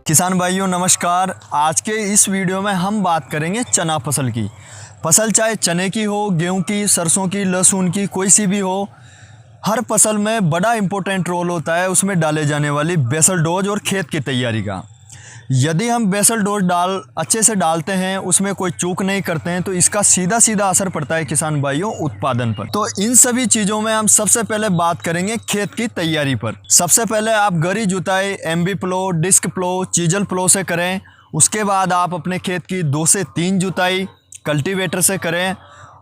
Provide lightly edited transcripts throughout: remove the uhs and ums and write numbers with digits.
किसान भाइयों नमस्कार। आज के इस वीडियो में हम बात करेंगे चना फसल की। फसल चाहे चने की हो, गेहूं की, सरसों की, लहसुन की, कोई सी भी हो, हर फसल में बड़ा इंपॉर्टेंट रोल होता है उसमें डाले जाने वाली बेसल डोज और खेत की तैयारी का। यदि हम बेसल डोज अच्छे से डालते हैं, उसमें कोई चूक नहीं करते हैं, तो इसका सीधा सीधा असर पड़ता है किसान भाइयों उत्पादन पर। तो इन सभी चीज़ों में हम सबसे पहले बात करेंगे खेत की तैयारी पर। सबसे पहले आप गहरी जुताई एमबी प्लो, डिस्क प्लो, चीजल प्लो से करें। उसके बाद आप अपने खेत की 2 से 3 जुताई कल्टीवेटर से करें।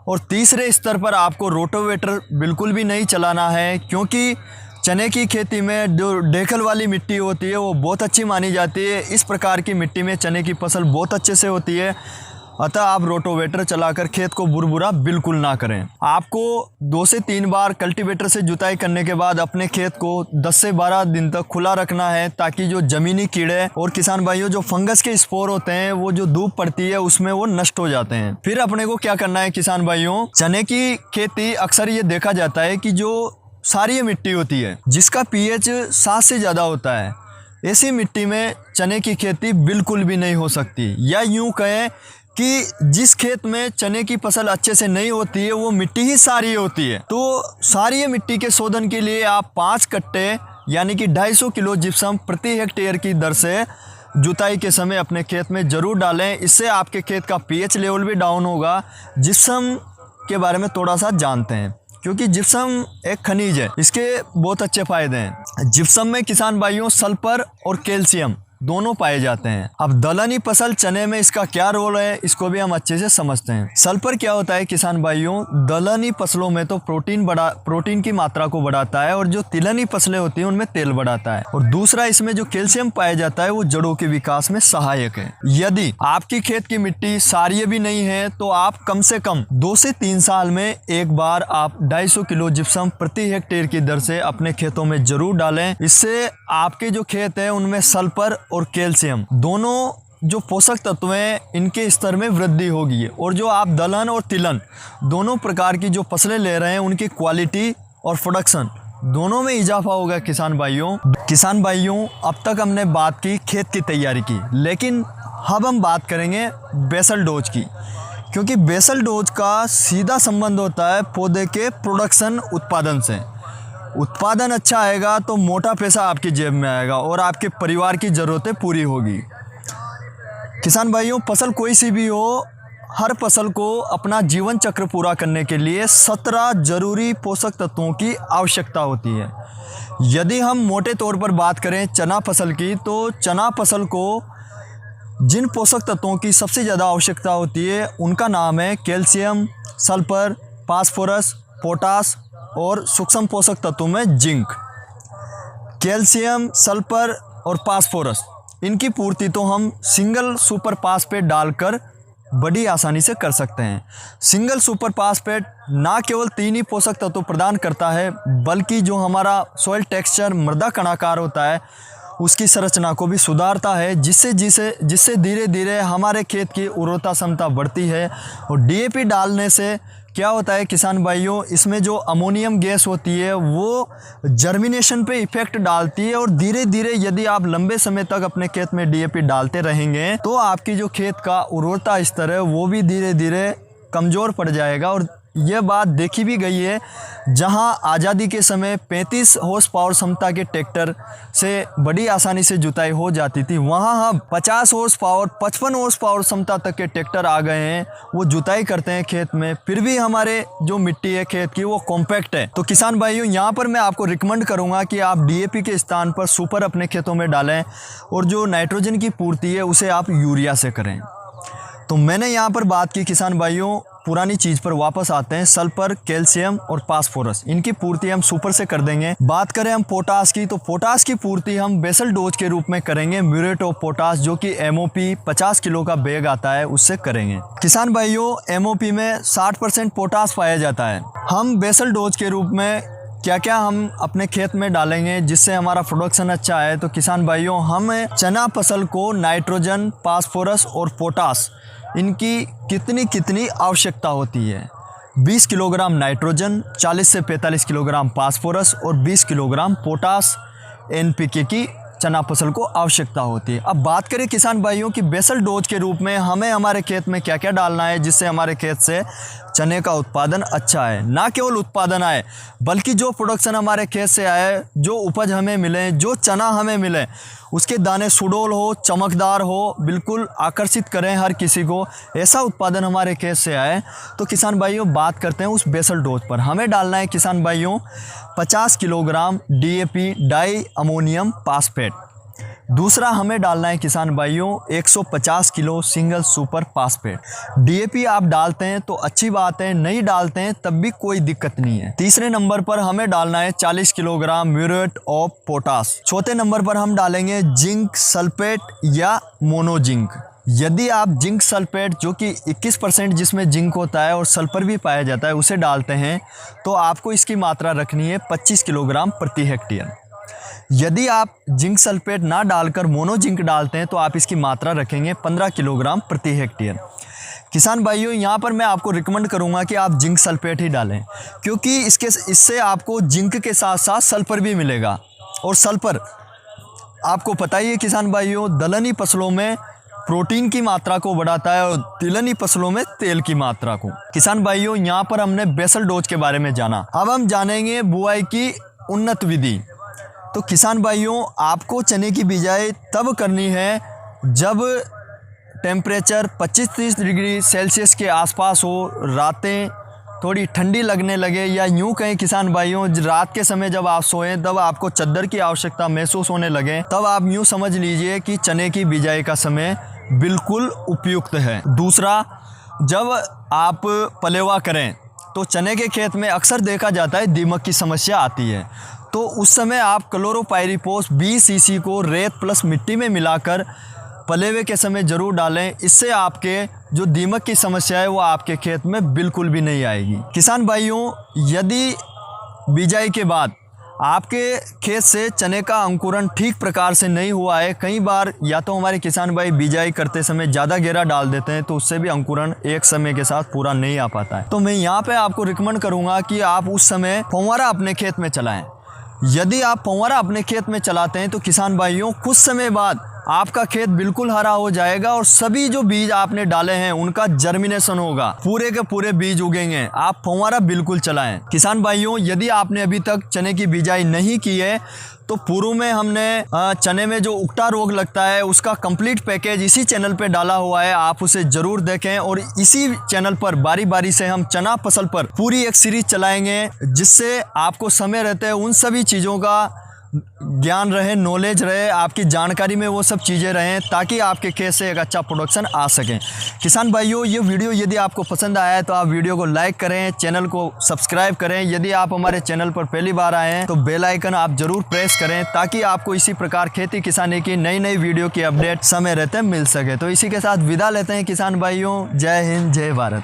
और तीसरे स्तर पर आपको रोटोवेटर बिल्कुल भी नहीं चलाना है, क्योंकि चने की खेती में जो डेखल वाली मिट्टी होती है वो बहुत अच्छी मानी जाती है। इस प्रकार की मिट्टी में चने की फसल बहुत अच्छे से होती है, अतः आप रोटोवेटर चलाकर खेत को बुरबुरा बिल्कुल ना करें। आपको 2 से 3 बार कल्टीवेटर से जुताई करने के बाद अपने खेत को 10 से 12 दिन तक खुला रखना है, ताकि जो ज़मीनी कीड़े और किसान भाइयों जो फंगस के स्पोर होते हैं वो जो धूप पड़ती है उसमें वो नष्ट हो जाते हैं। फिर अपने को क्या करना है किसान भाइयों, चने की खेती अक्सर ये देखा जाता है कि जो सारी मिट्टी होती है जिसका पीएच 7 से ज़्यादा होता है, ऐसी मिट्टी में चने की खेती बिल्कुल भी नहीं हो सकती। या यूं कहें कि जिस खेत में चने की फसल अच्छे से नहीं होती है वो मिट्टी ही सारी होती है। तो सारी मिट्टी के शोधन के लिए आप 5 कट्टे यानी कि 250 किलो जिप्सम प्रति हेक्टेयर की दर से जुताई के समय अपने खेत में ज़रूर डालें। इससे आपके खेत का पीएच लेवल भी डाउन होगा। जिप्सम के बारे में थोड़ा सा जानते हैं, क्योंकि जिप्सम एक खनिज है, इसके बहुत अच्छे फायदे हैं। जिप्सम में किसान भाइयों सल्फर और कैल्शियम दोनों पाए जाते हैं। अब दलहनी फसल चने में इसका क्या रोल है, इसको भी हम अच्छे से समझते हैं। सल्फर क्या होता है किसान भाइयों, दलहनी फसलों में तो प्रोटीन की मात्रा को बढ़ाता है, और जो तिलहनी फसलें होती हैं उनमें तेल बढ़ाता है। और दूसरा इसमें जो कैल्शियम पाया जाता है वो जड़ों के विकास में सहायक है। यदि आपकी खेत की मिट्टी क्षारीय भी नहीं है तो आप कम से कम 2 से 3 साल में एक बार आप 250 किलो जिप्सम प्रति हेक्टेयर की दर से अपने खेतों में जरूर डालें। इससे आपके जो खेत है उनमें सल्फर और कैल्शियम दोनों जो पोषक तत्व हैं इनके स्तर में वृद्धि होगी, और जो आप दलहन और तिलहन दोनों प्रकार की जो फसलें ले रहे हैं उनकी क्वालिटी और प्रोडक्शन दोनों में इजाफा होगा। किसान भाइयों अब तक हमने बात की खेत की तैयारी की, लेकिन अब हम बात करेंगे बेसल डोज की, क्योंकि बेसल डोज का सीधा संबंध होता है पौधे के प्रोडक्शन उत्पादन से। उत्पादन अच्छा आएगा तो मोटा पैसा आपकी जेब में आएगा और आपके परिवार की ज़रूरतें पूरी होगी। किसान भाइयों फसल कोई सी भी हो, हर फसल को अपना जीवन चक्र पूरा करने के लिए 17 जरूरी पोषक तत्वों की आवश्यकता होती है। यदि हम मोटे तौर पर बात करें चना फसल की, तो चना फसल को जिन पोषक तत्वों की सबसे ज़्यादा आवश्यकता होती है उनका नाम है कैल्शियम, सल्फर, फास्फोरस, पोटास और सूक्ष्म पोषक तत्वों में जिंक। कैल्शियम, सल्फर और फास्फोरस इनकी पूर्ति तो हम सिंगल सुपर फास्फेट डालकर बड़ी आसानी से कर सकते हैं। सिंगल सुपर फास्फेट ना केवल 3 ही पोषक तत्व प्रदान करता है, बल्कि जो हमारा सॉइल टेक्सचर मृदा कणाकार होता है उसकी संरचना को भी सुधारता है, जिससे धीरे धीरे हमारे खेत की उर्वरता क्षमता बढ़ती है। और डीएपी डालने से क्या होता है किसान भाइयों, इसमें जो अमोनियम गैस होती है वो जर्मिनेशन पे इफेक्ट डालती है, और धीरे धीरे यदि आप लंबे समय तक अपने खेत में डीएपी डालते रहेंगे तो आपकी जो खेत का उर्वरता स्तर है वो भी धीरे धीरे कमज़ोर पड़ जाएगा। और यह बात देखी भी गई है, जहां आज़ादी के समय 35 हॉर्स पावर क्षमता के ट्रैक्टर से बड़ी आसानी से जुताई हो जाती थी, वहां हम 50 हॉर्स पावर 55 हॉर्स पावर क्षमता तक के ट्रैक्टर आ गए हैं। वो जुताई करते हैं खेत में, फिर भी हमारे जो मिट्टी है खेत की वो कॉम्पैक्ट है। तो किसान भाइयों यहाँ पर मैं आपको रिकमेंड करूँगा कि आप डीएपी के स्थान पर सुपर अपने खेतों में डालें, और जो नाइट्रोजन की पूर्ति है उसे आप यूरिया से करें। तो मैंने यहाँ पर बात की किसान भाइयों, पुरानी चीज़ पर वापस आते हैं। सल्फर, कैल्शियम और फास्फोरस इनकी पूर्ति हम सुपर से कर देंगे। बात करें हम पोटास की, तो पोटास की पूर्ति हम बेसल डोज के रूप में करेंगे। म्यूरेट ऑफ पोटास जो कि एमओपी 50 किलो का बैग आता है उससे करेंगे। किसान भाइयों एमओपी में 60% पोटास पाया जाता है। हम बेसल डोज के रूप में क्या क्या हम अपने खेत में डालेंगे जिससे हमारा प्रोडक्शन अच्छा है। तो किसान भाइयों हम चना फसल को नाइट्रोजन, फास्फोरस और पोटास इनकी कितनी आवश्यकता होती है। 20 किलोग्राम नाइट्रोजन, 40 से 45 किलोग्राम फास्फोरस और 20 किलोग्राम पोटास एनपीके की चना फसल को आवश्यकता होती है। अब बात करें किसान भाइयों की बेसल डोज के रूप में हमें हमारे खेत में क्या क्या डालना है जिससे हमारे खेत से चने का उत्पादन अच्छा है। ना केवल उत्पादन आए बल्कि जो प्रोडक्शन हमारे खेत से आए, जो उपज हमें मिले, जो चना हमें मिले, उसके दाने सुडौल हो, चमकदार हो, बिल्कुल आकर्षित करें हर किसी को, ऐसा उत्पादन हमारे खेत से आए। तो किसान भाइयों बात करते हैं उस बेसल डोज पर। हमें डालना है किसान भाइयों 50 kilogram DAP di ammonium phosphate. दूसरा हमें डालना है किसान भाइयों 150 kilo single super phosphate. DAP आप डालते हैं तो अच्छी बात है, नहीं डालते हैं तब भी कोई दिक्कत नहीं है। तीसरे नंबर पर हमें डालना है 40 किलोग्राम म्यूरेट ऑफ पोटास। चौथे नंबर पर हम डालेंगे जिंक सल्फेट या मोनोजिंक। यदि आप जिंक सल्फेट जो कि 21% जिसमें जिंक होता है और सल्फर भी पाया जाता है उसे डालते हैं तो आपको इसकी मात्रा रखनी है 25 किलोग्राम प्रति हेक्टेयर। यदि आप जिंक सल्फेट ना डालकर मोनोजिंक डालते हैं तो आप इसकी मात्रा रखेंगे 15 किलोग्राम प्रति हेक्टेयर। किसान भाइयों यहाँ पर मैं आपको रिकमेंड करूँगा कि आप जिंक सल्फेट ही डालें, क्योंकि इससे आपको जिंक के साथ साथ सल्फर भी मिलेगा। और सल्फर आपको पता ही है किसान भाइयों, दलहनी फसलों में प्रोटीन की मात्रा को बढ़ाता है और तिलहनी फसलों में तेल की मात्रा को। किसान भाइयों यहाँ पर हमने बेसल डोज के बारे में जाना। अब हम जानेंगे बुआई की उन्नत विधि। तो किसान भाइयों आपको चने की बिजाई तब करनी है जब टेम्परेचर 25-30 डिग्री सेल्सियस के आसपास हो, रातें थोड़ी ठंडी लगने लगे, या यूं कहें किसान भाइयों रात के समय जब आप सोएं तब आपको चद्दर की आवश्यकता महसूस होने लगे, तब आप यूं समझ लीजिए कि चने की बिजाई का समय बिल्कुल उपयुक्त है। दूसरा, जब आप पलेवा करें तो चने के खेत में अक्सर देखा जाता है दीमक की समस्या आती है, तो उस समय आप क्लोरोपाइरीफॉस 20 सीसी को रेत प्लस मिट्टी में मिलाकर पलेवे के समय ज़रूर डालें। इससे आपके जो दीमक की समस्या है वो आपके खेत में बिल्कुल भी नहीं आएगी। किसान भाइयों यदि बिजाई के बाद आपके खेत से चने का अंकुरण ठीक प्रकार से नहीं हुआ है, कई बार या तो हमारे किसान भाई बिजाई करते समय ज़्यादा गहरा डाल देते हैं तो उससे भी अंकुरण एक समय के साथ पूरा नहीं आ पाता है। तो मैं यहाँ पे आपको रिकमेंड करूँगा कि आप उस समय फव्वारा अपने खेत में चलाएं। यदि आप फव्वारा अपने खेत में चलाते हैं तो किसान भाइयों कुछ समय बाद आपका खेत बिल्कुल हरा हो जाएगा और सभी जो बीज आपने डाले हैं उनका जर्मिनेशन होगा, पूरे के पूरे बीज उगेंगे। आप फव्वारा बिल्कुल चलाएं। किसान भाइयों यदि आपने अभी तक चने की बिजाई नहीं की है तो पूर्व में हमने चने में जो उकटा रोग लगता है उसका कंप्लीट पैकेज इसी चैनल पे डाला हुआ है, आप उसे ज़रूर देखें। और इसी चैनल पर बारी बारी से हम चना फसल पर पूरी एक सीरीज चलाएंगे जिससे आपको समय रहते हैं उन सभी चीज़ों का ज्ञान रहे, नॉलेज रहे, आपकी जानकारी में वो सब चीज़ें रहें ताकि आपके खेत से एक अच्छा प्रोडक्शन आ सके। किसान भाइयों ये वीडियो यदि आपको पसंद आया है तो आप वीडियो को लाइक करें, चैनल को सब्सक्राइब करें। यदि आप हमारे चैनल पर पहली बार आए हैं तो बेल आइकन आप ज़रूर प्रेस करें ताकि आपको इसी प्रकार खेती किसानी की नई नई वीडियो की अपडेट समय रहते मिल सके। तो इसी के साथ विदा लेते हैं किसान भाइयों। जय हिंद, जय भारत।